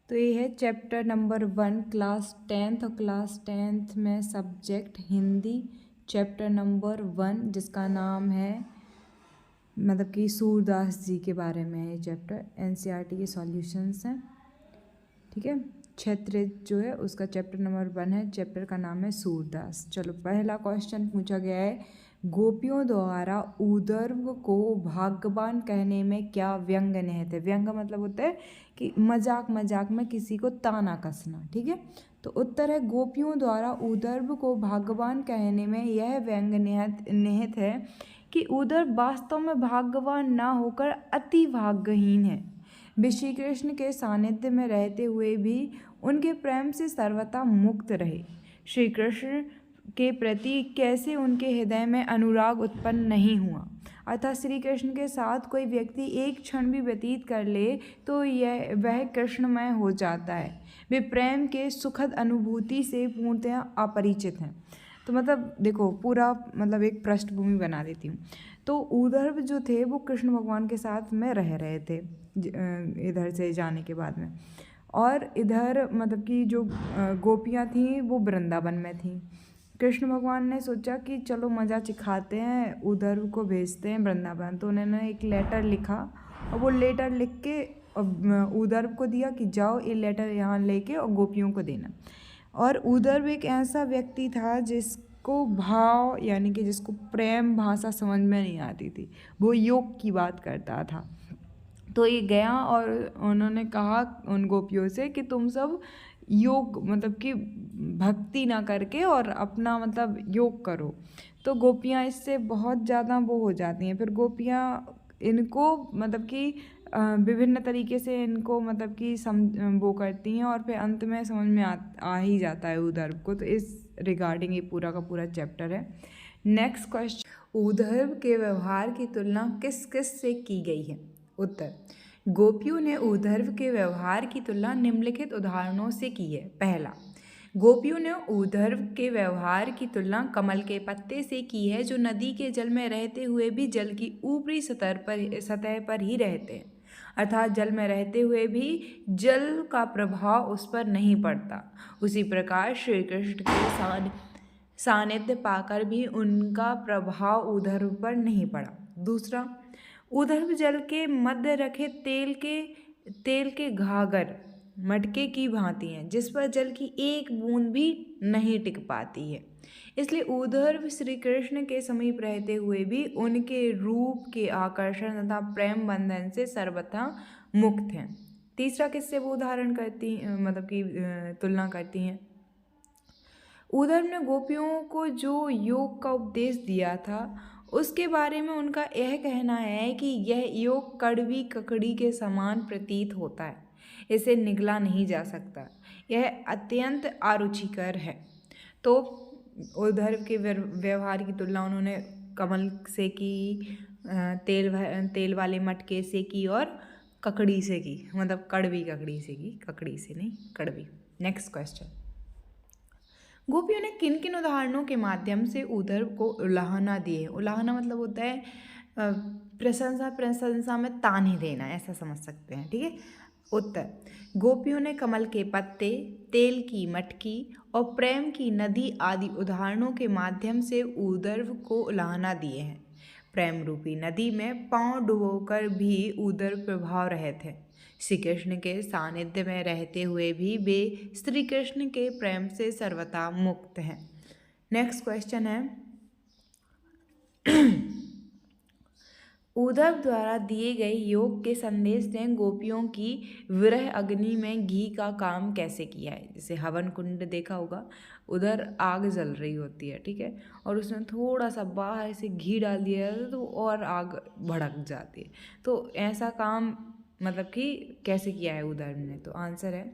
तो ये है चैप्टर नंबर 1 क्लास 10th और क्लास 10th में सब्जेक्ट हिंदी चैप्टर नंबर 1 जिसका नाम है मतलब कि सूरदास जी के बारे में है। ये चैप्टर एनसीईआरटी के सॉल्यूशंस हैं, ठीक है। क्षेत्र जो है उसका चैप्टर नंबर 1 है, चैप्टर का नाम है सूरदास। चलो पहला क्वेश्चन पूछा गया है, गोपियों द्वारा ऊर्ध्व को भाग्यवान कहने में क्या व्यंग निहित है। व्यंग मतलब होता है कि मजाक मजाक में किसी को ताना कसना, ठीक है। तो उत्तर है गोपियों द्वारा ऊर्ध्व को भाग्यवान कहने में यह व्यंग निहित है कि उधर वास्तव में भाग्यवान ना होकर अति भाग्यहीन है। वे श्री कृष्ण के सानिध्य में रहते हुए भी उनके प्रेम से सर्वथा मुक्त रहे। श्री कृष्ण के प्रति कैसे उनके हृदय में अनुराग उत्पन्न नहीं हुआ। अर्थात श्री कृष्ण के साथ कोई व्यक्ति एक क्षण भी व्यतीत कर ले तो वह कृष्णमय हो जाता है। वे प्रेम के सुखद अनुभूति से पूर्णतः अपरिचित हैं। तो मतलब देखो पूरा मतलब एक पृष्ठभूमि बना देती हूँ। तो ऊर्ध्व जो थे वो कृष्ण भगवान के साथ में रह रहे थे इधर से जाने के बाद में, और इधर मतलब कि जो गोपियाँ थीं वो वृंदावन में थीं। कृष्ण भगवान ने सोचा कि चलो मज़ा चिखाते हैं, ऊर्ध्व को भेजते हैं वृंदावन। तो उन्होंने एक लेटर लिखा और वो लेटर लिख के ऊर्ध्व को दिया कि जाओ ये लेटर यहाँ लेके और गोपियों को देना। और ऊर्ध्व एक ऐसा व्यक्ति था जिसको भाव यानी कि जिसको प्रेम भाषा समझ में नहीं आती थी, वो योग की बात करता था। तो ये गया और उन्होंने कहा उन गोपियों से कि तुम सब योग मतलब कि भक्ति ना करके और अपना मतलब योग करो। तो गोपियाँ इससे बहुत ज़्यादा वो हो जाती हैं। फिर गोपियाँ इनको मतलब कि विभिन्न तरीके से इनको मतलब कि वो करती हैं और फिर अंत में समझ में आ ही जाता है ऊर्ध्व को। तो इस रिगार्डिंग ये पूरा का पूरा चैप्टर है। नेक्स्ट क्वेश्चन, ऊर्ध्व के व्यवहार की तुलना किस किस से की गई है। उत्तर, गोपियों ने ऊर्ध्व के व्यवहार की तुलना निम्नलिखित उदाहरणों से की है। पहला, गोपियों ने ऊर्ध्व के व्यवहार की तुलना कमल के पत्ते से की है जो नदी के जल में रहते हुए भी जल की ऊपरी सतह पर ही रहते हैं। अर्थात जल में रहते हुए भी जल का प्रभाव उस पर नहीं पड़ता। उसी प्रकार श्री कृष्ण के सानिध्य पाकर भी उनका प्रभाव ऊर्ध्व पर नहीं पड़ा। दूसरा, ऊर्ध्व जल के मध्य रखे तेल के घाघर मटके की भांति हैं जिस पर जल की एक बूंद भी नहीं टिक पाती है। इसलिए ऊर्ध्व श्री कृष्ण के समीप रहते हुए भी उनके रूप के आकर्षण तथा प्रेम बंधन से सर्वथा मुक्त हैं। तीसरा किससे वो उदाहरण करती मतलब कि तुलना करती हैं। ऊर्ध्व ने गोपियों को जो योग का उपदेश दिया था उसके बारे में उनका यह कहना है कि यह योग कड़वी ककड़ी के समान प्रतीत होता है, इसे निगला नहीं जा सकता, यह अत्यंत आरुचिकर है। तो ऊर्ध्व के व्यवहार की तुलना उन्होंने कमल से की, तेल वाले मटके से की और ककड़ी से की, मतलब कड़वी ककड़ी से की, ककड़ी से नहीं कड़वी। नेक्स्ट क्वेश्चन, गोपियों ने किन किन उदाहरणों के माध्यम से ऊर्ध्व को उलाहना दी है। उलाहना मतलब होता है प्रशंसा में ताने देना, ऐसा समझ सकते हैं, ठीक है। उत्तर, गोपियों ने कमल के पत्ते, तेल की मटकी और प्रेम की नदी आदि उदाहरणों के माध्यम से ऊर्ध्व को उलाहना दिए हैं। प्रेम रूपी नदी में पांव डुबोकर भी ऊर्ध्व प्रभाव रहित है। श्री कृष्ण के सानिध्य में रहते हुए भी वे श्री कृष्ण के प्रेम से सर्वथा मुक्त हैं। नेक्स्ट क्वेश्चन है, ऊर्ध्व द्वारा दिए गए योग के संदेश ने गोपियों की विरह अग्नि में घी का काम कैसे किया है। जैसे हवन कुंड देखा होगा, उधर आग जल रही होती है, ठीक है, और उसमें थोड़ा सा बाहर से घी डाल दिया जाता है तो और आग भड़क जाती है। तो ऐसा काम मतलब कि कैसे किया है ऊर्ध्व ने। तो आंसर है,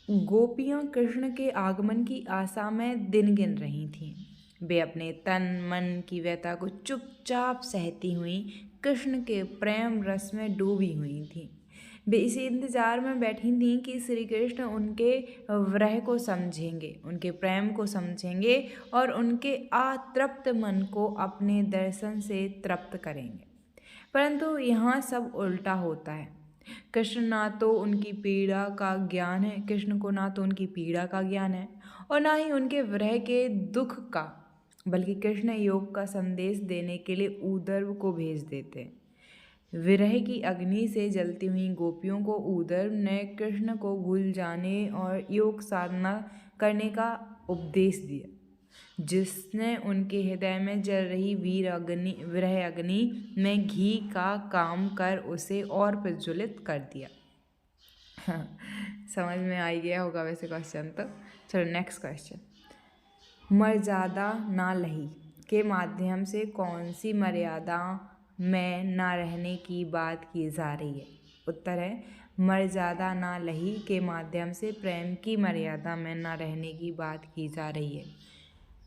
गोपियाँ कृष्ण के आगमन की आशा में दिन गिन रही थीं। वे अपने तन मन की व्यथा को चुपचाप सहती हुई कृष्ण के प्रेम रस में डूबी हुई थीं। वे इस इंतजार में बैठी थीं कि श्री कृष्ण उनके विरह को समझेंगे, उनके प्रेम को समझेंगे और उनके अतृप्त मन को अपने दर्शन से तृप्त करेंगे। परंतु यहाँ सब उल्टा होता है। कृष्ण को ना तो उनकी पीड़ा का ज्ञान है और ना ही उनके विरह के दुख का, बल्कि कृष्ण योग का संदेश देने के लिए ऊर्ध्व को भेज देते हैं। विरह की अग्नि से जलती हुई गोपियों को ऊर्ध्व ने कृष्ण को भूल जाने और योग साधना करने का उपदेश दिया, जिसने उनके हृदय में जल रही विरह अग्नि में घी का काम कर उसे और प्रज्वलित कर दिया। समझ में आ गया होगा वैसे क्वेश्चन तो। चलो नेक्स्ट क्वेश्चन। मर्यादा ना लही के माध्यम से कौन सी मर्यादा में ना रहने की बात की जा रही है? उत्तर है मर्यादा ना लही के माध्यम से प्रेम की मर्यादा में ना रहने की बात की जा रही है।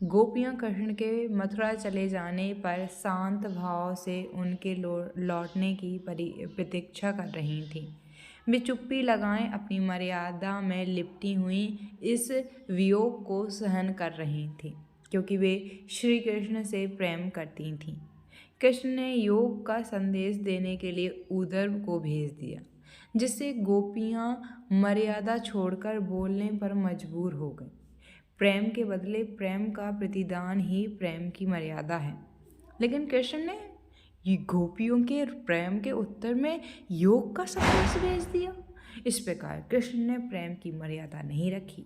गोपियाँ कृष्ण के मथुरा चले जाने पर शांत भाव से उनके लौटने की प्रतीक्षा कर रही थीं। वे चुप्पी लगाए अपनी मर्यादा में लिपटी हुई इस वियोग को सहन कर रही थीं, क्योंकि वे श्री कृष्ण से प्रेम करती थीं। कृष्ण ने योग का संदेश देने के लिए ऊर्ध्व को भेज दिया, जिससे गोपियाँ मर्यादा छोड़कर बोलने पर मजबूर हो गईं। प्रेम के बदले प्रेम का प्रतिदान ही प्रेम की मर्यादा है, लेकिन कृष्ण ने ये गोपियों के प्रेम के उत्तर में योग का संदेश भेज दिया। इस प्रकार कृष्ण ने प्रेम की मर्यादा नहीं रखी।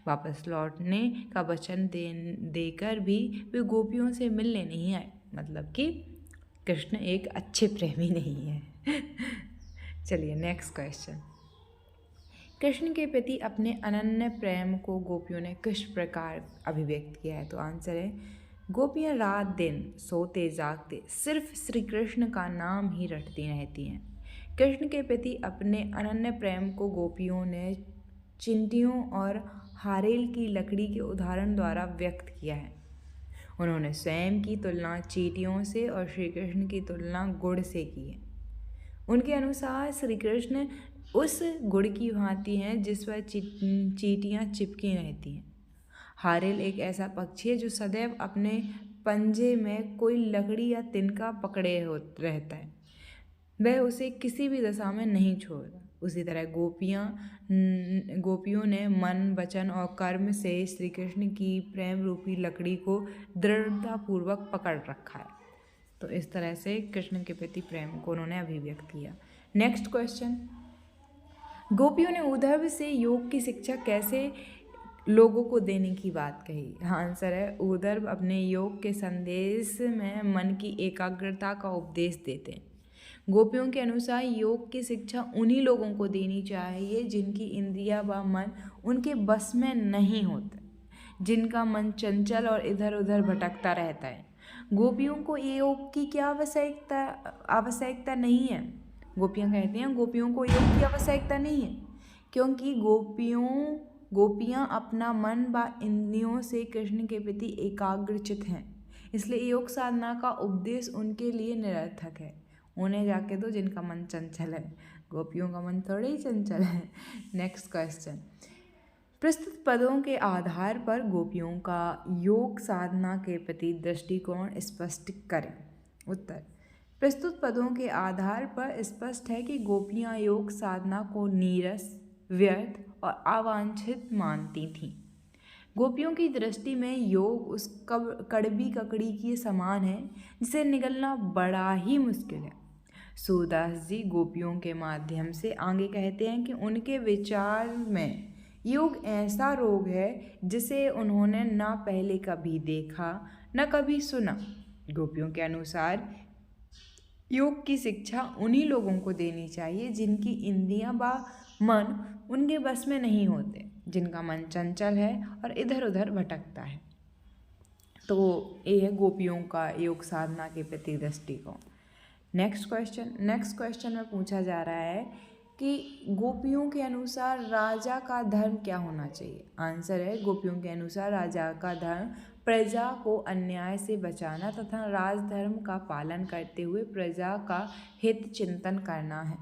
वापस लौटने का वचन देकर भी वे गोपियों से मिलने नहीं आए, मतलब कि कृष्ण एक अच्छे प्रेमी नहीं है। चलिए नेक्स्ट क्वेश्चन। कृष्ण के प्रति अपने अनन्य प्रेम को गोपियों ने किस प्रकार अभिव्यक्त किया है? तो आंसर है गोपियाँ रात दिन सोते जागते सिर्फ श्री कृष्ण का नाम ही रटती रहती हैं। कृष्ण के प्रति अपने अनन्य प्रेम को गोपियों ने चिंटियों और हारेल की लकड़ी के उदाहरण द्वारा व्यक्त किया है। उन्होंने स्वयं की तुलना चींटियों से और श्री कृष्ण की तुलना गुड़ से की है। उनके अनुसार श्री कृष्ण उस गुड़ की भांति हैं जिस पर चींटियाँ चिपकी रहती हैं। हारेल एक ऐसा पक्षी है जो सदैव अपने पंजे में कोई लकड़ी या तिनका पकड़े रहता है, वह उसे किसी भी दशा में नहीं छोड़ता। उसी तरह गोपियों ने मन, वचन और कर्म से श्री कृष्ण की प्रेम रूपी लकड़ी को दृढ़तापूर्वक पकड़ रखा है। तो इस तरह से कृष्ण के प्रति प्रेम को उन्होंने अभिव्यक्त किया। Next question. गोपियों ने ऊर्ध्व से योग की शिक्षा कैसे लोगों को देने की बात कही? आंसर है ऊर्ध्व अपने योग के संदेश में मन की एकाग्रता का उपदेश देते हैं। गोपियों के अनुसार योग की शिक्षा उन्हीं लोगों को देनी चाहिए जिनकी इंद्रियां व मन उनके बस में नहीं होते, जिनका मन चंचल और इधर उधर भटकता रहता है। गोपियों को योग की क्या आवश्यकता नहीं है। गोपियाँ कहती हैं गोपियों को योग की आवश्यकता नहीं है, क्योंकि गोपियाँ अपना मन व इंद्रियों से कृष्ण के प्रति एकाग्रचित हैं, इसलिए योग साधना का उपदेश उनके लिए निरर्थक है। उन्हें जाके दो जिनका मन चंचल है, गोपियों का मन थोड़ा ही चंचल है। Next question. प्रस्तुत पदों के आधार पर गोपियों का योग साधना के प्रति दृष्टिकोण स्पष्ट करें। उत्तर। प्रस्तुत पदों के आधार पर स्पष्ट है कि गोपियाँ योग साधना को नीरस, व्यर्थ और अवांछित मानती थीं। गोपियों की दृष्टि में योग उस कड़वी ककड़ी के समान है जिसे निगलना बड़ा ही मुश्किल है। सूरदास जी गोपियों के माध्यम से आगे कहते हैं कि उनके विचार में योग ऐसा रोग है जिसे उन्होंने न पहले कभी देखा न कभी सुना। गोपियों के अनुसार योग की शिक्षा उन्हीं लोगों को देनी चाहिए जिनकी इंद्रियां व मन उनके बस में नहीं होते, जिनका मन चंचल है और इधर उधर भटकता है। तो ये है गोपियों का योग साधना के प्रति दृष्टिकोण। नेक्स्ट क्वेश्चन में पूछा जा रहा है कि गोपियों के अनुसार राजा का धर्म क्या होना चाहिए? आंसर है गोपियों के अनुसार राजा का धर्म प्रजा को अन्याय से बचाना तथा राजधर्म का पालन करते हुए प्रजा का हित चिंतन करना है।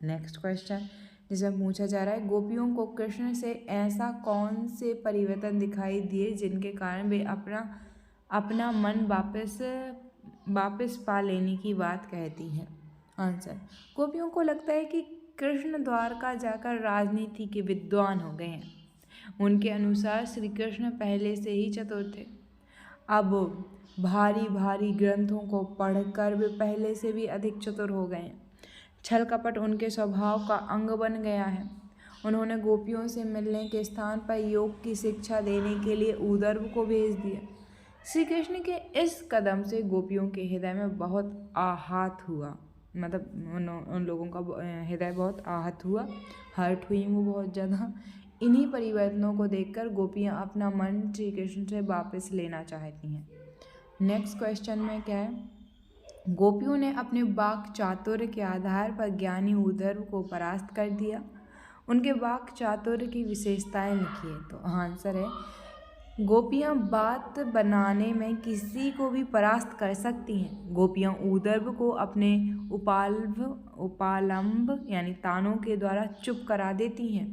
नेक्स्ट क्वेश्चन जिसमें पूछा जा रहा है गोपियों को कृष्ण से ऐसा कौन से परिवर्तन दिखाई दिए जिनके कारण वे अपना मन वापस पा लेने की बात कहती हैं? आंसर, गोपियों को लगता है कि कृष्ण द्वारका जाकर राजनीति के विद्वान हो गए हैं। उनके अनुसार श्री कृष्ण पहले से ही चतुर थे। अब भारी भारी ग्रंथों को पढ़कर वे पहले से भी अधिक चतुर हो गए हैं। छल कपट उनके स्वभाव का अंग बन गया है। उन्होंने गोपियों से मिलने के स्थान पर योग की शिक्षा देने के लिए ऊर्ध्व को भेज दिया। श्री कृष्ण के इस कदम से गोपियों के हृदय में बहुत आहत हुआ, मतलब उन लोगों का हृदय बहुत आहत हुआ, हर्ट हुई वो बहुत ज़्यादा। इन्हीं परिवर्तनों को देखकर गोपियाँ अपना मन श्री कृष्ण से वापस लेना चाहती हैं। नेक्स्ट क्वेश्चन में क्या है, गोपियों ने अपने वाक् चातुर्य के आधार पर ज्ञानी ऊर्ध्व को परास्त कर दिया। उनके वाक् चातुर्य की विशेषताएं लिखिए। तो आंसर है, गोपियाँ बात बनाने में किसी को भी परास्त कर सकती हैं। गोपियाँ ऊर्ध्व को अपने उपालंब यानी तानों के द्वारा चुप करा देती हैं।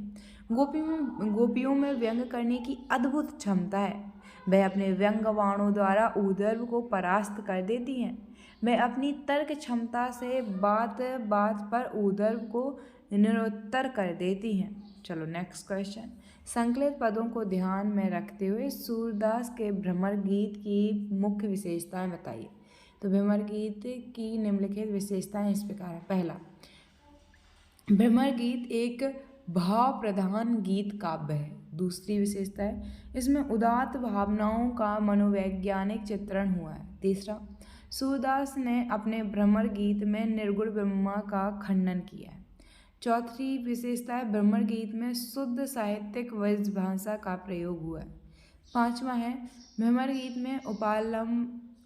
गोपियों में व्यंग करने की अद्भुत क्षमता है। वह अपने व्यंग बाणों द्वारा ऊर्ध्व को परास्त कर देती हैं। वह अपनी तर्क क्षमता से बात बात पर ऊर्ध्व को निरुत्तर कर देती हैं। चलो नेक्स्ट क्वेश्चन, संकलित पदों को ध्यान में रखते हुए सूरदास के भ्रमर गीत की मुख्य विशेषताएं बताइए। तो भ्रमर गीत की निम्नलिखित विशेषताएं इस प्रकार है। पहला, भ्रमर गीत एक भाव प्रधान गीत काव्य है। दूसरी विशेषता है, इसमें उदात्त भावनाओं का मनोवैज्ञानिक चित्रण हुआ है। तीसरा, सूरदास ने अपने भ्रमर गीत में निर्गुण ब्रह्मा का खंडन किया है। चौथी विशेषता है, भ्रमर गीत में शुद्ध साहित्यिक भाषा का प्रयोग हुआ है। पांचवा है, भ्रमर गीत में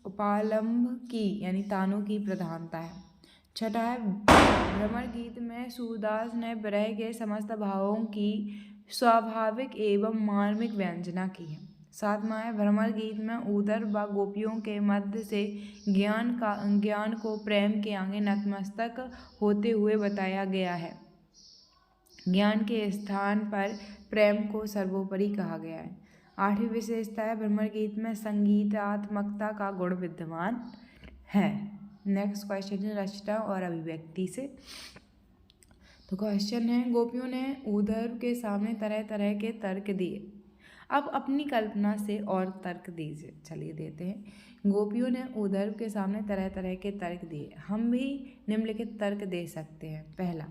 उपालंब की यानी तानों की प्रधानता है। छठा है, भ्रमर गीत में सूरदास ने विरह के समस्त भावों की स्वाभाविक एवं मार्मिक व्यंजना की है। सातवां है, भ्रमर गीत में ऊर्ध्व व गोपियों के मध्य से ज्ञान को प्रेम के आगे नतमस्तक होते हुए बताया गया है। ज्ञान के स्थान पर प्रेम को सर्वोपरि कहा गया है। आठवीं विशेषता है, भ्रमर गीत में संगीतात्मकता का गुण विद्यमान है। नेक्स्ट क्वेश्चन है रचना और अभिव्यक्ति से। तो क्वेश्चन है, गोपियों ने ऊर्ध्व के सामने तरह तरह के तर्क दिए। अब अपनी कल्पना से और तर्क दीजिए। चलिए देते हैं। गोपियों ने ऊर्ध्व के सामने तरह तरह के तर्क दिए। हम भी निम्नलिखित तर्क दे सकते हैं। पहला,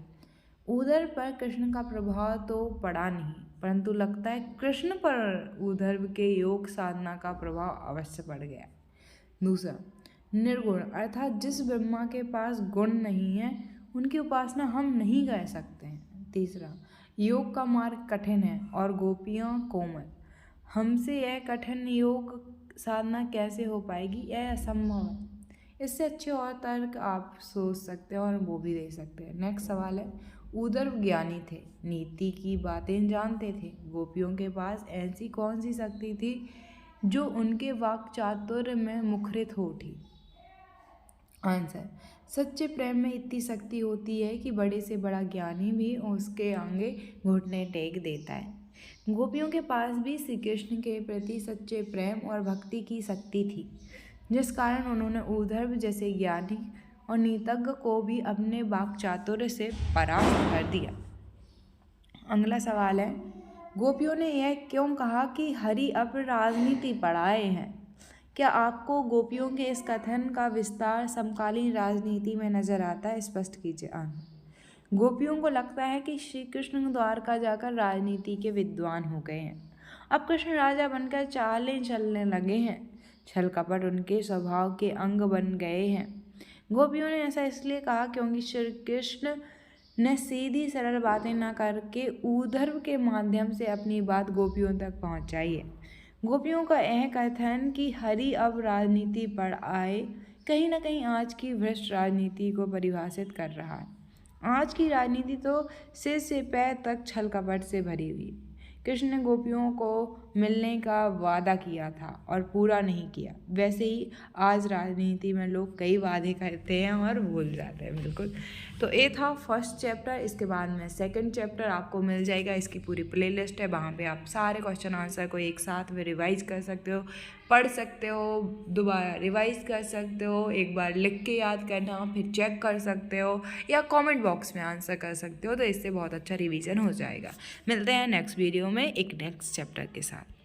ऊर्ध्व पर कृष्ण का प्रभाव तो पड़ा नहीं, परंतु लगता है कृष्ण पर ऊर्ध्व के योग साधना का प्रभाव अवश्य पड़ गया। दूसरा, निर्गुण अर्थात जिस ब्रह्मा के पास गुण नहीं है उनकी उपासना हम नहीं कर सकते हैं। तीसरा, योग का मार्ग कठिन है और गोपियाँ कोमल। हमसे यह कठिन योग साधना कैसे हो पाएगी, यह असंभव है। इससे अच्छे और तर्क आप सोच सकते हैं और वो भी दे सकते हैं। नेक्स्ट सवाल है, ऊर्ध्व ज्ञानी थे, नीति की बातें जानते थे। गोपियों के पास ऐसी कौन सी शक्ति थी जो उनके वाक् चातुर्य में मुखरित हो उठी। आंसर, सच्चे प्रेम में इतनी शक्ति होती है कि बड़े से बड़ा ज्ञानी भी उसके आगे घुटने टेक देता है। गोपियों के पास भी श्री कृष्ण के प्रति सच्चे प्रेम और भक्ति की शक्ति थी, जिस कारण उन्होंने ऊर्ध्व जैसे ज्ञानी और नीतज्ञ को भी अपने वाक् चातुर्य से परास्त कर दिया। अगला सवाल है, गोपियों ने यह क्यों कहा कि हरि अब राजनीति पढ़ाए हैं। क्या आपको गोपियों के इस कथन का विस्तार समकालीन राजनीति में नजर आता है, स्पष्ट कीजिए। गोपियों को लगता है कि श्री कृष्ण द्वारका जाकर राजनीति के विद्वान हो गए हैं। अब कृष्ण राजा बनकर चालें चलने लगे हैं। छल कपट उनके स्वभाव के अंग बन गए हैं। गोपियों ने ऐसा इसलिए कहा क्योंकि श्री कृष्ण ने सीधी सरल बातें न करके ऊर्ध्व के माध्यम से अपनी बात गोपियों तक पहुंचाई है। गोपियों का यह कथन कि हरि अब राजनीति पर आए कहीं न कहीं आज की भ्रष्ट राजनीति को परिभाषित कर रहा है। आज की राजनीति तो सिर से पैर तक छल कपट से भरी हुई। कृष्ण ने गोपियों को मिलने का वादा किया था और पूरा नहीं किया। वैसे ही आज राजनीति में लोग कई वादे करते हैं और भूल जाते हैं बिल्कुल। तो ये था फर्स्ट चैप्टर। इसके बाद में सेकंड चैप्टर आपको मिल जाएगा। इसकी पूरी प्लेलिस्ट है, वहाँ पे आप सारे क्वेश्चन आंसर को एक साथ में रिवाइज कर सकते हो, पढ़ सकते हो, दोबारा रिवाइज कर सकते हो, एक बार लिख के याद करना, फिर चेक कर सकते हो या कमेंट बॉक्स में आंसर कर सकते हो। तो इससे बहुत अच्छा रिवीजन हो जाएगा। मिलते हैं नेक्स्ट वीडियो में एक नेक्स्ट चैप्टर के साथ।